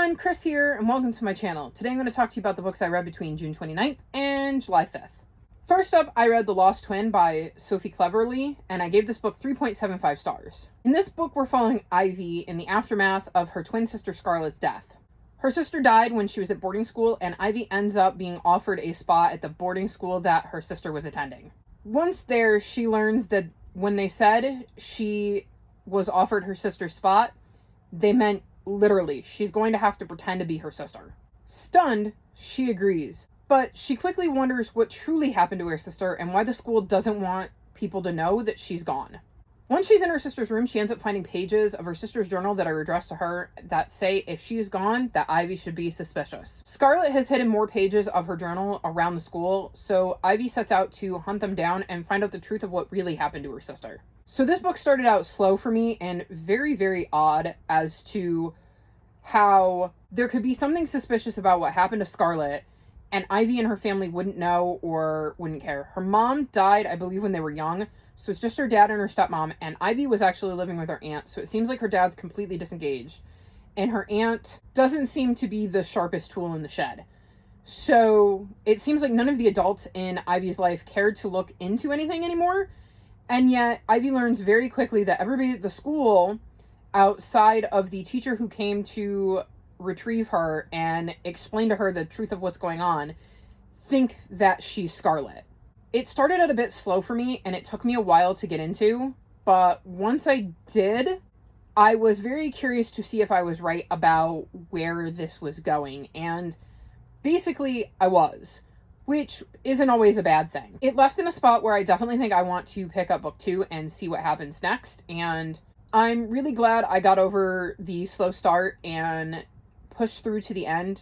everyone, Chris here, and welcome to my channel. Today I'm going to talk to you about the books I read between June 29th and July 5th. First up, I read The Lost Twin by Sophie Cleverly, and I gave this book 3.75 stars. In this book, we're following Ivy in the aftermath of her twin sister Scarlett's death. Her sister died when she was at boarding school, and Ivy ends up being offered a spot at the boarding school that her sister was attending. Once there, she learns that when they said she was offered her sister's spot, they meant literally, she's going to have to pretend to be her sister. Stunned, she agrees, but she quickly wonders what truly happened to her sister and why the school doesn't want people to know that she's gone. Once she's in her sister's room, she ends up finding pages of her sister's journal that are addressed to her that say if she is gone, that Ivy should be suspicious. Scarlett has hidden more pages of her journal around the school, so Ivy sets out to hunt them down and find out the truth of what really happened to her sister. So this book started out slow for me and very, very odd as to how there could be something suspicious about what happened to Scarlett, and Ivy and her family wouldn't know or wouldn't care. Her mom died, I believe, when they were young, so it's just her dad and her stepmom, and Ivy was actually living with her aunt, so it seems like her dad's completely disengaged, and her aunt doesn't seem to be the sharpest tool in the shed. So it seems like none of the adults in Ivy's life cared to look into anything anymore, and yet Ivy learns very quickly that everybody at the school, outside of the teacher who came to retrieve her and explain to her the truth of what's going on, think that she's Scarlett. It started out a bit slow for me and it took me a while to get into, but once I did, I was very curious to see if I was right about where this was going, and basically I was, which isn't always a bad thing. It left in a spot where I definitely think I want to pick up book 2 and see what happens next, and I'm really glad I got over the slow start and pushed through to the end,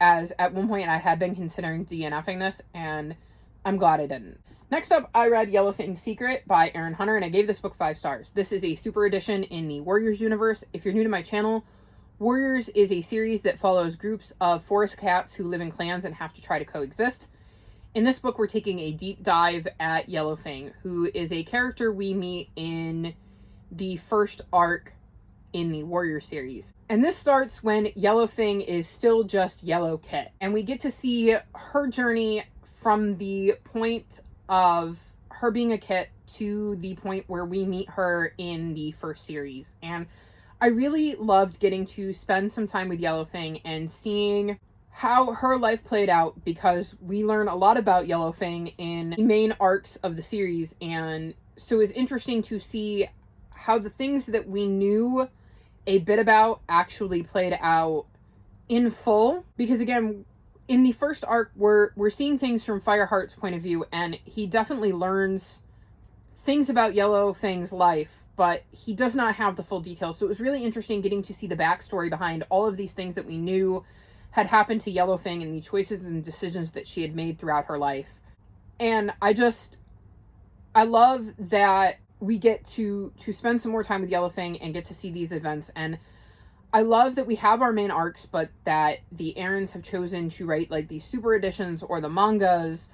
as at one point I had been considering DNFing this, and I'm glad I didn't. Next up, I read Yellowfin Secret by Erin Hunter, and I gave this book 5 stars. This is a super edition in the Warriors universe. If you're new to my channel, Warriors is a series that follows groups of forest cats who live in clans and have to try to coexist. In this book, we're taking a deep dive at Yellowfin, who is a character we meet in the first arc in the Warrior series. And this starts when Yellowfin is still just Yellow Kit. And we get to see her journey from the point of her being a kit to the point where we meet her in the first series. And I really loved getting to spend some time with Yellowfin and seeing how her life played out, because we learn a lot about Yellowfin in the main arcs of the series. And so it's interesting to see how the things that we knew a bit about actually played out in full, because again, in the first arc we're seeing things from Fireheart's point of view, and he definitely learns things about Yellowfin's life, but he does not have the full details. So it was really interesting getting to see the backstory behind all of these things that we knew had happened to Yellowfin and the choices and decisions that she had made throughout her life. And I love that we get to spend some more time with Yellowfin and get to see these events. And I love that we have our main arcs, but that the Erins have chosen to write like these super editions or the mangas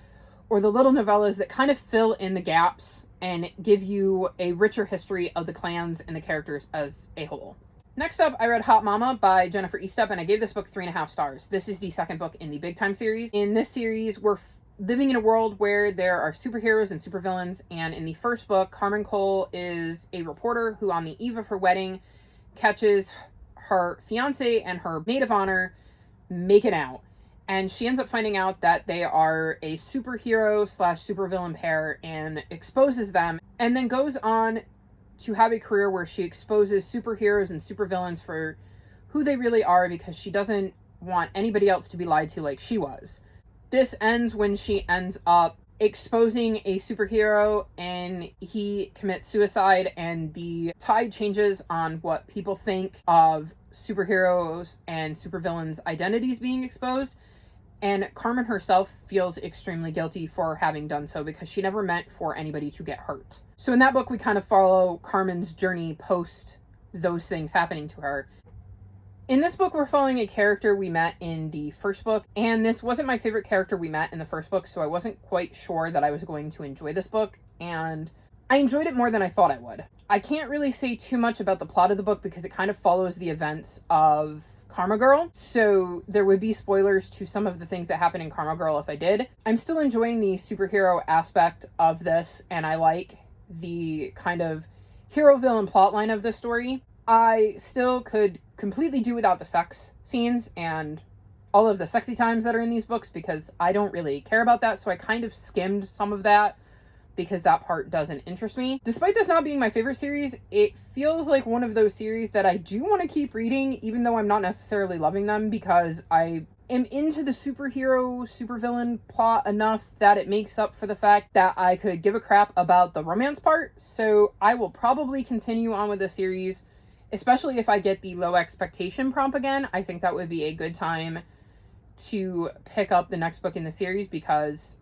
or the little novellas that kind of fill in the gaps and give you a richer history of the clans and the characters as a whole. Next up, I read Hot Mama by Jennifer Eastep, and I gave this book 3.5 stars. This is the second book in the Big Time series. In this series, we're living in a world where there are superheroes and supervillains, and in the first book, Carmen Cole is a reporter who on the eve of her wedding catches her fiance and her maid of honor making out, and she ends up finding out that they are a superhero slash supervillain pair and exposes them, and then goes on to have a career where she exposes superheroes and supervillains for who they really are, because she doesn't want anybody else to be lied to like she was. This ends when she ends up exposing a superhero and he commits suicide, and the tide changes on what people think of superheroes and supervillains' identities being exposed. And Carmen herself feels extremely guilty for having done so, because she never meant for anybody to get hurt. So in that book, we kind of follow Carmen's journey post those things happening to her. In this book, we're following a character we met in the first book, and this wasn't my favorite character we met in the first book, so I wasn't quite sure that I was going to enjoy this book, and I enjoyed it more than I thought I would. I can't really say too much about the plot of the book because it kind of follows the events of Karma Girl, so there would be spoilers to some of the things that happen in Karma Girl if I did. I'm still enjoying the superhero aspect of this, and I like the kind of hero-villain plotline of this story. I still could completely do without the sex scenes and all of the sexy times that are in these books because I don't really care about that, so I kind of skimmed some of that because that part doesn't interest me. Despite this not being my favorite series, it feels like one of those series that I do want to keep reading, even though I'm not necessarily loving them, because I am into the superhero, supervillain plot enough that it makes up for the fact that I could give a crap about the romance part. So I will probably continue on with the series, especially if I get the low expectation prompt again. I think that would be a good time to pick up the next book in the series because,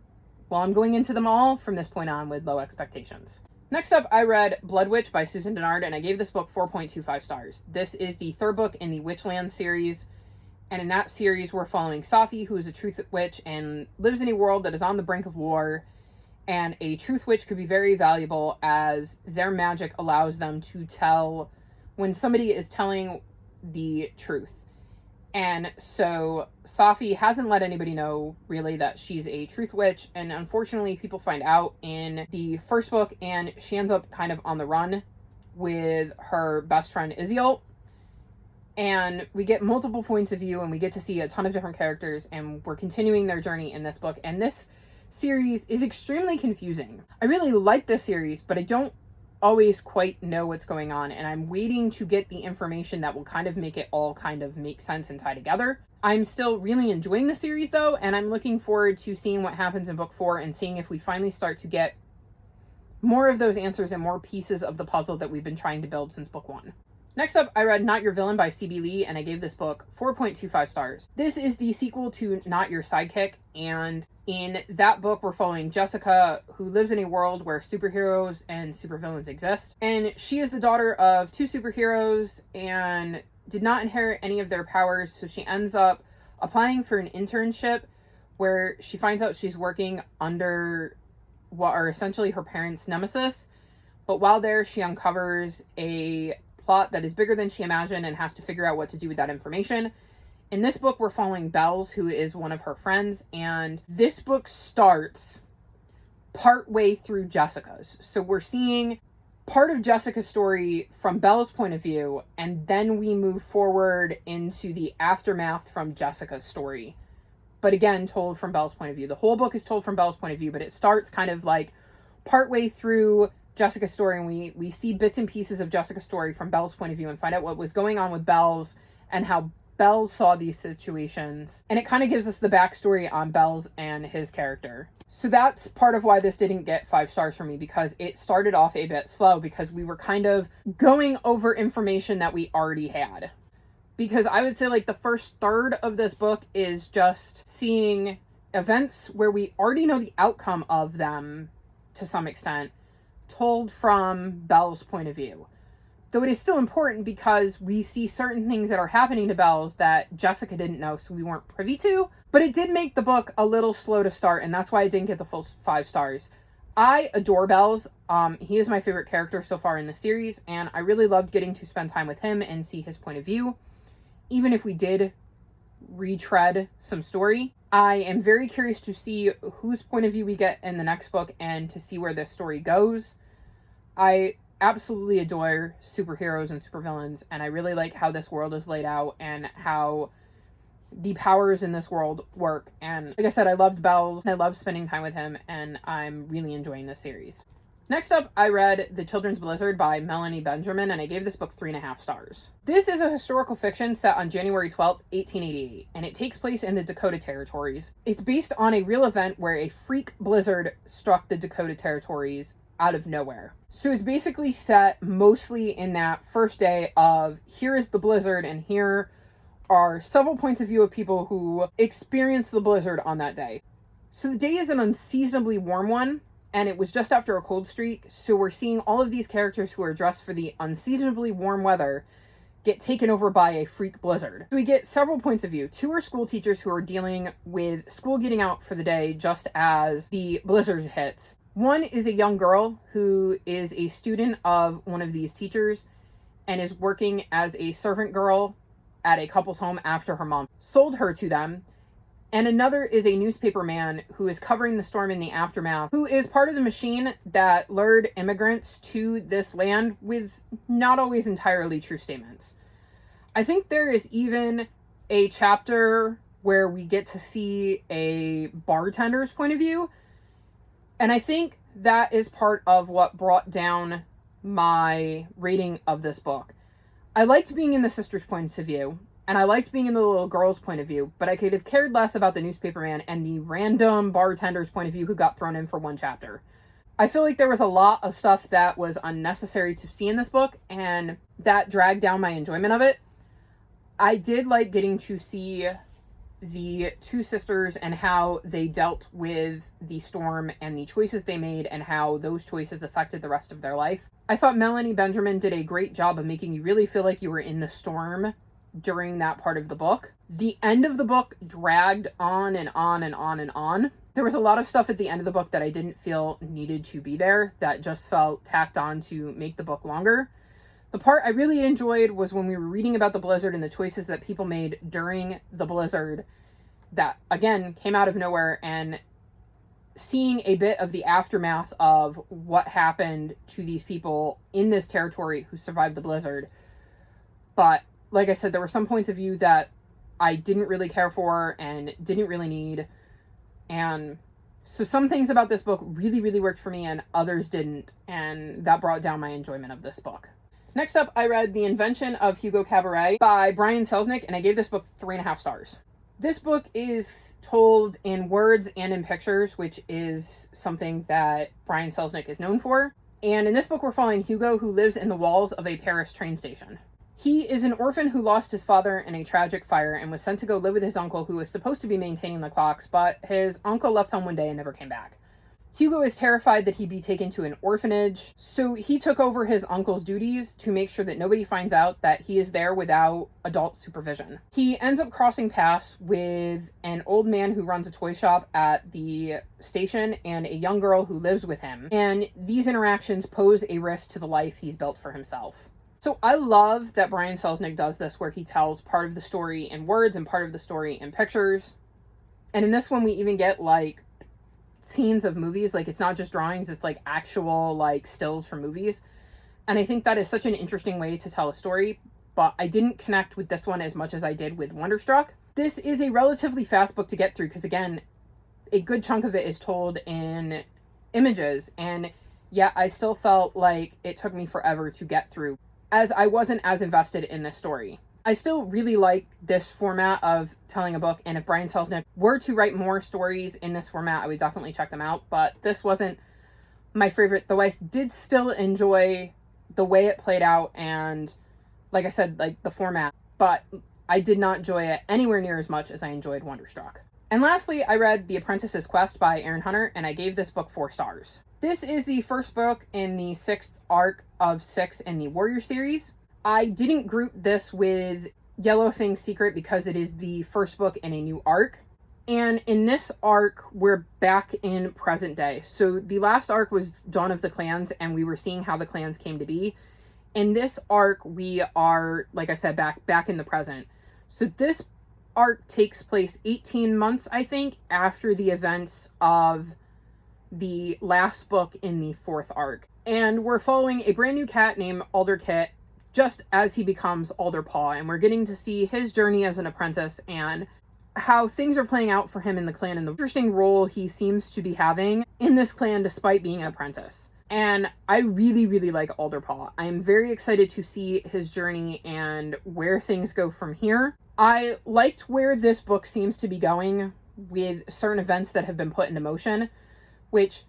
well, I'm going into them all from this point on with low expectations. Next up, I read Blood Witch by Susan Dennard, and I gave this book 4.25 stars. This is the third book in the Witchland series, and in that series, we're following Safi, who is a truth witch and lives in a world that is on the brink of war, and a truth witch could be very valuable as their magic allows them to tell when somebody is telling the truth. And so Safi hasn't let anybody know really that she's a truth witch, and unfortunately people find out in the first book, and she ends up kind of on the run with her best friend Iziel. And we get multiple points of view, and we get to see a ton of different characters, and we're continuing their journey in this book. And this series is extremely confusing. I really like this series, but I don't always quite know what's going on, and I'm waiting to get the information that will kind of make it all kind of make sense and tie together. I'm still really enjoying the series though, and I'm looking forward to seeing what happens in book 4 and seeing if we finally start to get more of those answers and more pieces of the puzzle that we've been trying to build since book 1. Next up, I read Not Your Villain by C.B. Lee, and I gave this book 4.25 stars. This is the sequel to Not Your Sidekick, and in that book, we're following Jessica, who lives in a world where superheroes and supervillains exist. And she is the daughter of 2 superheroes and did not inherit any of their powers, so she ends up applying for an internship where she finds out she's working under what are essentially her parents' nemesis. But while there, she uncovers a plot that is bigger than she imagined and has to figure out what to do with that information. In this book, we're following Bells, who is one of her friends, and this book starts partway through Jessica's. So we're seeing part of Jessica's story from Belle's point of view, and then we move forward into the aftermath from Jessica's story. But again, told from Belle's point of view. The whole book is told from Belle's point of view, but it starts kind of like partway through Jessica's story, and we see bits and pieces of Jessica's story from Belle's point of view and find out what was going on with Belle's and how Belle's saw these situations. And it kind of gives us the backstory on Belle's and his character. So that's part of why this didn't get 5 stars for me, because it started off a bit slow because we were kind of going over information that we already had. Because I would say like the first third of this book is just seeing events where we already know the outcome of them to some extent, told from Belle's point of view. Though it is still important because we see certain things that are happening to Belle's that Jessica didn't know, so we weren't privy to. But it did make the book a little slow to start, and that's why I didn't get the full 5 stars. I adore Belle's. He is my favorite character so far in the series, and I really loved getting to spend time with him and see his point of view. Even if we did retread some story, I am very curious to see whose point of view we get in the next book and to see where this story goes. I absolutely adore superheroes and supervillains, and I really like how this world is laid out and how the powers in this world work. And like I said, I loved Belle's, and I love spending time with him, and I'm really enjoying this series. Next up, I read The Children's Blizzard by Melanie Benjamin, and I gave this book 3.5 stars. This is a historical fiction set on January 12th, 1888, and it takes place in the Dakota Territories. It's based on a real event where a freak blizzard struck the Dakota Territories out of nowhere. So it's basically set mostly in that first day of here is the blizzard, and here are several points of view of people who experienced the blizzard on that day. So the day is an unseasonably warm one, and it was just after a cold streak, so we're seeing all of these characters who are dressed for the unseasonably warm weather get taken over by a freak blizzard. So we get several points of view. 2 are school teachers who are dealing with school getting out for the day just as the blizzard hits. 1 is a young girl who is a student of one of these teachers and is working as a servant girl at a couple's home after her mom sold her to them. And another is a newspaper man who is covering the storm in the aftermath, who is part of the machine that lured immigrants to this land with not always entirely true statements. I think there is even a chapter where we get to see a bartender's point of view. And I think that is part of what brought down my rating of this book. I liked being in the sisters' points of view, and I liked being in the little girl's point of view, but I could have cared less about the newspaper man and the random bartender's point of view who got thrown in for one chapter. I feel like there was a lot of stuff that was unnecessary to see in this book, and that dragged down my enjoyment of it. I did like getting to see the two sisters and how they dealt with the storm and the choices they made and how those choices affected the rest of their life. I thought Melanie Benjamin did a great job of making you really feel like you were in the storm during that part of the book. The end of the book dragged on and on and on and on. There was a lot of stuff at the end of the book that I didn't feel needed to be there, that just felt tacked on to make the book longer. The part I really enjoyed was when we were reading about the blizzard and the choices that people made during the blizzard that, again, came out of nowhere, and seeing a bit of the aftermath of what happened to these people in this territory who survived the blizzard. But like I said, there were some points of view that I didn't really care for and didn't really need. And so some things about this book really, really worked for me and others didn't. And that brought down my enjoyment of this book. Next up, I read The Invention of Hugo Cabaret by Brian Selznick, and I gave this book 3.5 stars. This book is told in words and in pictures, which is something that Brian Selznick is known for. And in this book, we're following Hugo, who lives in the walls of a Paris train station. He is an orphan who lost his father in a tragic fire and was sent to go live with his uncle, who was supposed to be maintaining the clocks, but his uncle left home one day and never came back. Hugo is terrified that he'd be taken to an orphanage, so he took over his uncle's duties to make sure that nobody finds out that he is there without adult supervision. He ends up crossing paths with an old man who runs a toy shop at the station and a young girl who lives with him, and these interactions pose a risk to the life he's built for himself. So I love that Brian Selznick does this, where he tells part of the story in words and part of the story in pictures. And in this one, we even get, like, scenes of movies. Like, it's not just drawings, it's like actual, like, stills from movies. And I think that is such an interesting way to tell a story, but I didn't connect with this one as much as I did with Wonderstruck. This is a relatively fast book to get through because, again, a good chunk of it is told in images, and yet I still felt like it took me forever to get through, as I wasn't as invested in this story. I still really like this format of telling a book, and if Brian Selznick were to write more stories in this format, I would definitely check them out, but this wasn't my favorite, though I did still enjoy the way it played out and, like I said, like the format, but I did not enjoy it anywhere near as much as I enjoyed Wonderstruck. And lastly, I read The Apprentices Quest by Aaron Hunter, and I gave this book 4 stars. This is the first book in the 6th arc of 6 in the Warrior series. I didn't group this with Yellowfin Secret because it is the first book in a new arc. And in this arc, we're back in present day. So the last arc was Dawn of the Clans, and we were seeing how the clans came to be. In this arc, we are, like I said, back in the present. So this arc takes place 18 months, I think, after the events of the last book in the 4th arc. And we're following a brand new cat named Alderkit just as he becomes Alderpaw, and we're getting to see his journey as an apprentice and how things are playing out for him in the clan and the interesting role he seems to be having in this clan despite being an apprentice. And I really, really like Alderpaw. I am very excited to see his journey and where things go from here. I liked where this book seems to be going with certain events that have been put into motion, which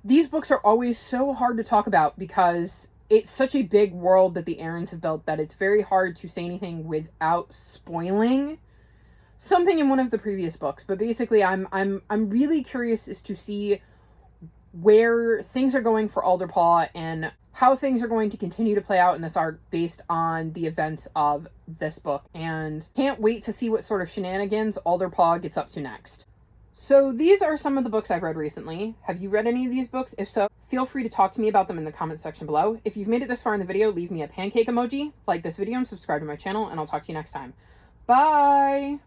these books are always so hard to talk about because it's such a big world that the Aarons have built that it's very hard to say anything without spoiling something in one of the previous books. But basically, I'm really curious as to see where things are going for Alderpaw and how things are going to continue to play out in this arc based on the events of this book. And can't wait to see what sort of shenanigans Alderpaw gets up to next. So these are some of the books I've read recently. Have you read any of these books? If so, feel free to talk to me about them in the comments section below. If you've made it this far in the video, leave me a pancake emoji, like this video, and subscribe to my channel, and I'll talk to you next time. Bye!